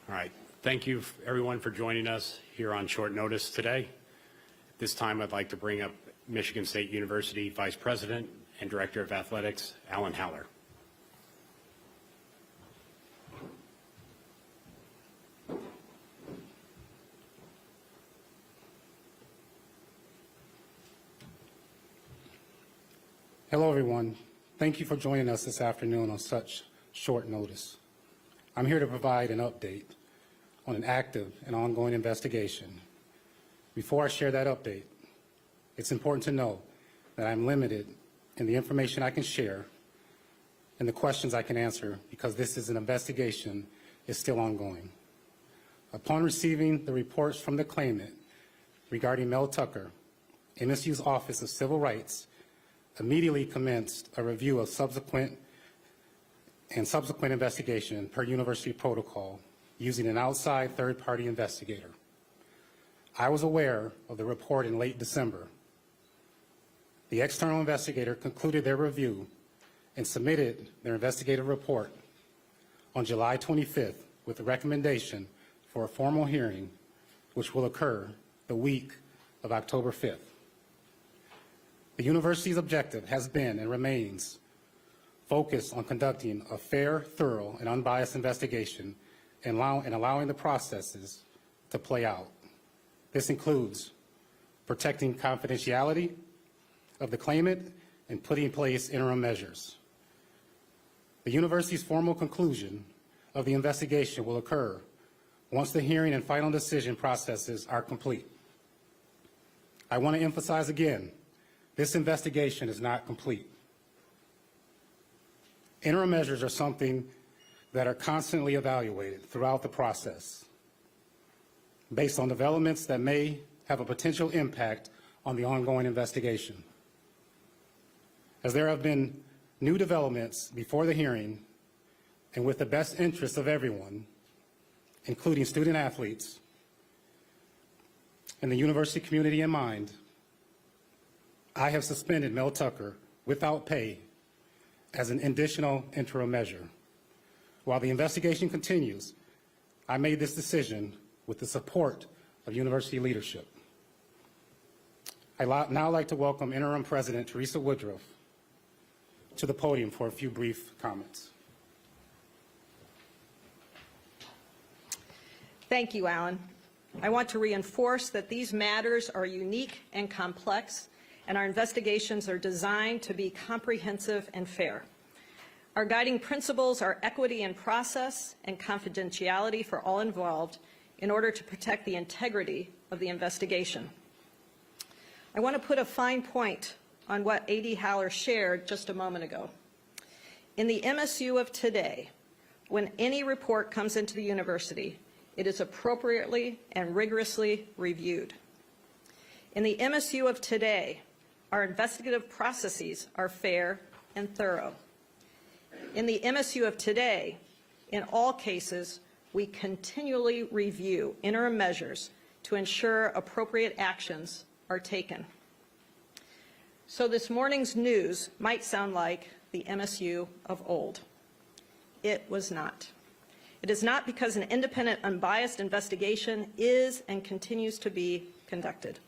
All right. Thank you, everyone, for joining us here on short notice today. This time, I'd like to bring up Michigan State University Vice President and Director of Athletics, Alan Haller. Hello, everyone. Thank you for joining us this afternoon on such short notice. I'm here to provide an update on an active and ongoing investigation. Before I share that update, it's important to know that I'm limited in the information I can share and the questions I can answer because this is an investigation is still ongoing. Upon receiving the reports from the claimant regarding Mel Tucker, MSU's Office of Civil Rights immediately commenced a review of subsequent investigation per university protocol using an outside third-party investigator. I was aware of the report in late December. The external investigator concluded their review and submitted their investigative report on July 25th with a recommendation for a formal hearing which will occur the week of October 5th. The university's objective has been and remains focused on conducting a fair, thorough, and unbiased investigation and allowing the processes to play out. This includes protecting confidentiality of the claimant and putting in place interim measures. The university's formal conclusion of the investigation will occur once the hearing and final decision processes are complete. I want to emphasize again, this investigation is not complete. Interim measures are something that are constantly evaluated throughout the process based on developments that may have a potential impact on the ongoing investigation. As there have been new developments before the hearing and with the best interest of everyone, including student athletes and the university community in mind, I have suspended Mel Tucker without pay as an additional interim measure. While the investigation continues, I made this decision with the support of university leadership. I'd now like to welcome Interim President Teresa Woodruff to the podium for a few brief comments. Thank you, Alan. I want to reinforce that these matters are unique and complex, and our investigations are designed to be comprehensive and fair. Our guiding principles are equity in process and confidentiality for all involved in order to protect the integrity of the investigation. I want to put a fine point on what A.D. Haller shared just a moment ago. In the MSU of today, when any report comes into the university, it is appropriately and rigorously reviewed. In the MSU of today, our investigative processes are fair and thorough. In the MSU of today, in all cases, we continually review interim measures to ensure appropriate actions are taken. So this morning's news might sound like the MSU of old. It was not. It is not because an independent, unbiased investigation is and continues to be conducted.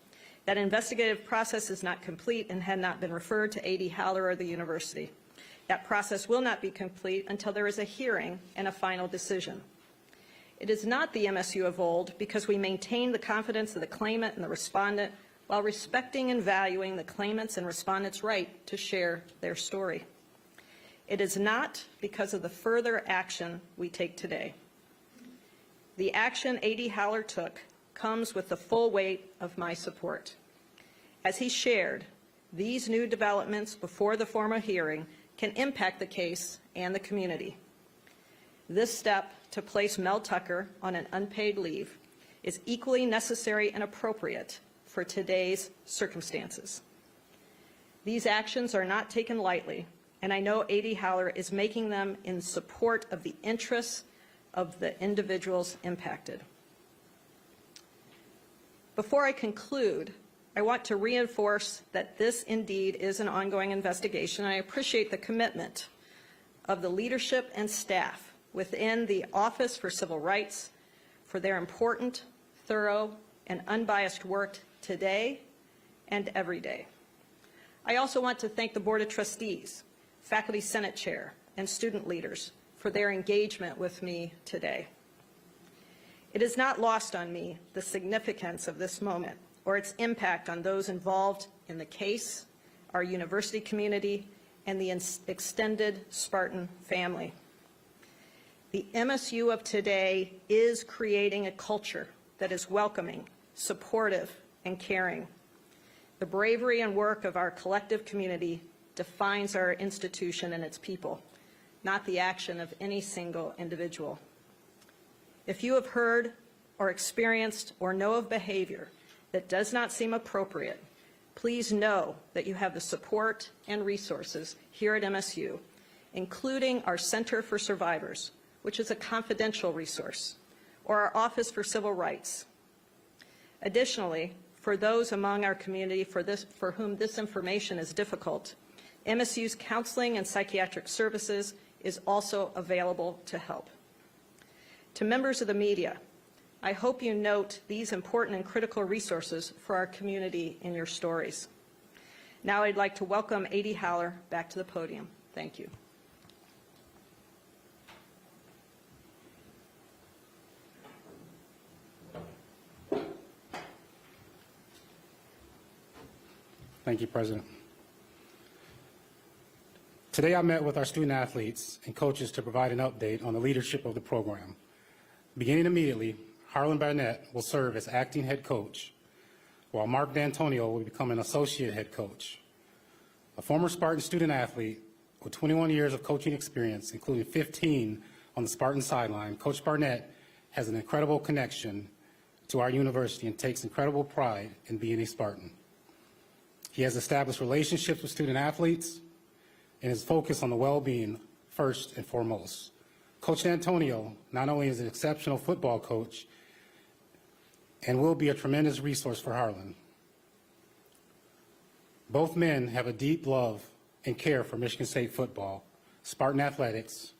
That investigative process is not complete and had not been referred to A.D. Haller or the university. That process will not be complete until there is a hearing and a final decision. It is not the MSU of old because we maintain the confidence of the claimant and the respondent while respecting and valuing the claimant's and respondent's right to share their story. It is not because of the further action we take today. The action A.D. Haller took comes with the full weight of my support. As he shared, these new developments before the formal hearing can impact the case and the community. This step to place Mel Tucker on an unpaid leave is equally necessary and appropriate for today's circumstances. These actions are not taken lightly, and I know A.D. Haller is making them in support of the interests of the individuals impacted. Before I conclude, I want to reinforce that this indeed is an ongoing investigation. I appreciate the commitment of the leadership and staff within the Office for Civil Rights, for their important, thorough, and unbiased work today and every day. I also want to thank the Board of Trustees, Faculty Senate Chair, and student leaders for their engagement with me today. It is not lost on me the significance of this moment or its impact on those involved in the case, our university community, and the extended Spartan family. The MSU of today is creating a culture that is welcoming, supportive, and caring. The bravery and work of our collective community defines our institution and its people, not the action of any single individual. If you have heard or experienced or know of behavior that does not seem appropriate, please know that you have the support and resources here at MSU, including our Center for Survivors, which is a confidential resource, or our Office for Civil Rights. Additionally, for those among our community for whom this information is difficult, MSU's counseling and psychiatric services is also available to help. To members of the media, I hope you note these important and critical resources for our community in your stories. Now I'd like to welcome A.D. Haller back to the podium. Thank you. Thank you, President. Today I met with our student athletes and coaches to provide an update on the leadership of the program. Beginning immediately, Harlon Barnett will serve as acting head coach, while Mark Dantonio will become an associate head coach. A former Spartan student athlete with 21 years of coaching experience, including 15 on the Spartan sideline, Coach Barnett has an incredible connection to our university and takes incredible pride in being a Spartan. He has established relationships with student athletes and is focused on the well-being first and foremost. Coach Dantonio not only is an exceptional football coach and will be a tremendous resource for Harlon. Both men have a deep love and care for Michigan State football, Spartan athletics,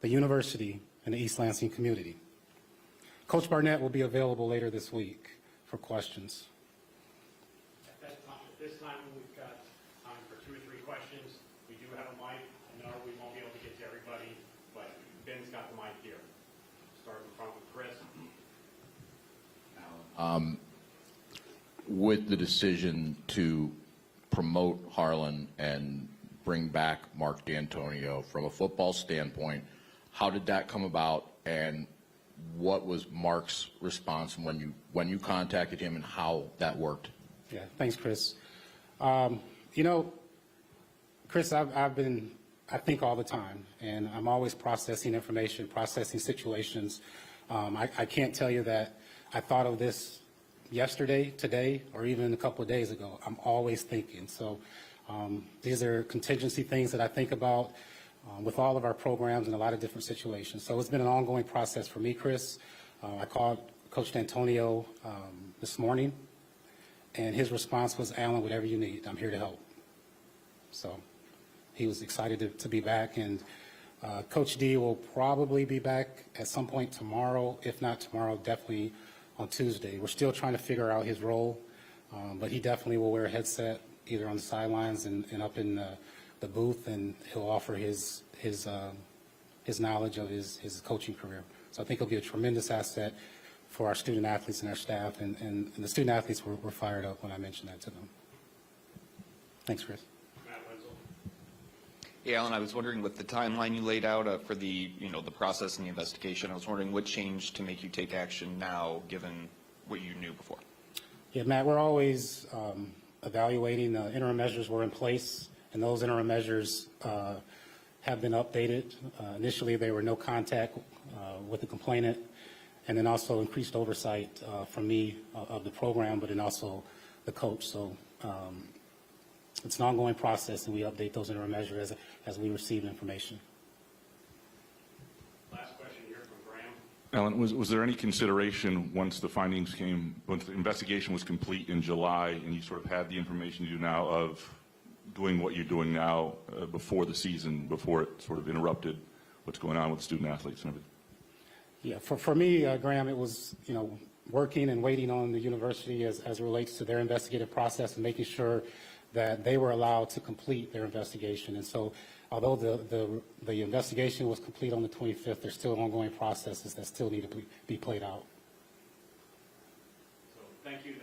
the university, and the East Lansing community. Coach Barnett will be available later this week for questions. At this time, we've got time for 2 or 3 questions. We do have a mic. I know we won't be able to get to everybody, but Ben's got the mic here. Start in front with Chris. With the decision to promote Harlon and bring back Mark Dantonio, from a football standpoint, how did that come about, and what was Mark's response when you contacted him, and how that worked? Yeah, thanks, Chris. You know, Chris, I think all the time, and I'm always processing information, processing situations. I can't tell you that I thought of this yesterday, today, or even a couple of days ago. I'm always thinking. So these are contingency things that I think about with all of our programs in a lot of different situations. So it's been an ongoing process for me, Chris. I called Coach Dantonio this morning, and his response was, "Alan, whatever you need, I'm here to help." So he was excited to be back, and Coach D will probably be back at some point tomorrow. If not tomorrow, definitely on Tuesday. We're still trying to figure out his role, but he definitely will wear a headset either on the sidelines and up in the booth, and he'll offer his knowledge of his coaching career. So I think he'll be a tremendous asset for our student athletes and our staff, and the student athletes were fired up when I mentioned that to them. Thanks, Chris. Yeah, Alan, I was wondering, with the timeline you laid out for the process and the investigation, I was wondering what changed to make you take action now, given what you knew before? Yeah, Matt, we're always evaluating. Interim measures were in place, and those interim measures have been updated. Initially, there were no contact with the complainant, and then also increased oversight from me of the program, but then also the coach. So it's an ongoing process, and we update those interim measures as we receive information. Last question here from Graham. Alan, was there any consideration once the investigation was complete in July, and you sort of had the information you do now of doing what you're doing now before the season, before it sort of interrupted what's going on with student athletes and everything? Yeah, for me, Graham, it was, working and waiting on the university as it relates to their investigative process and making sure that they were allowed to complete their investigation. And so although the investigation was complete on the 25th, there's still ongoing processes that still need to be played out. So thank you.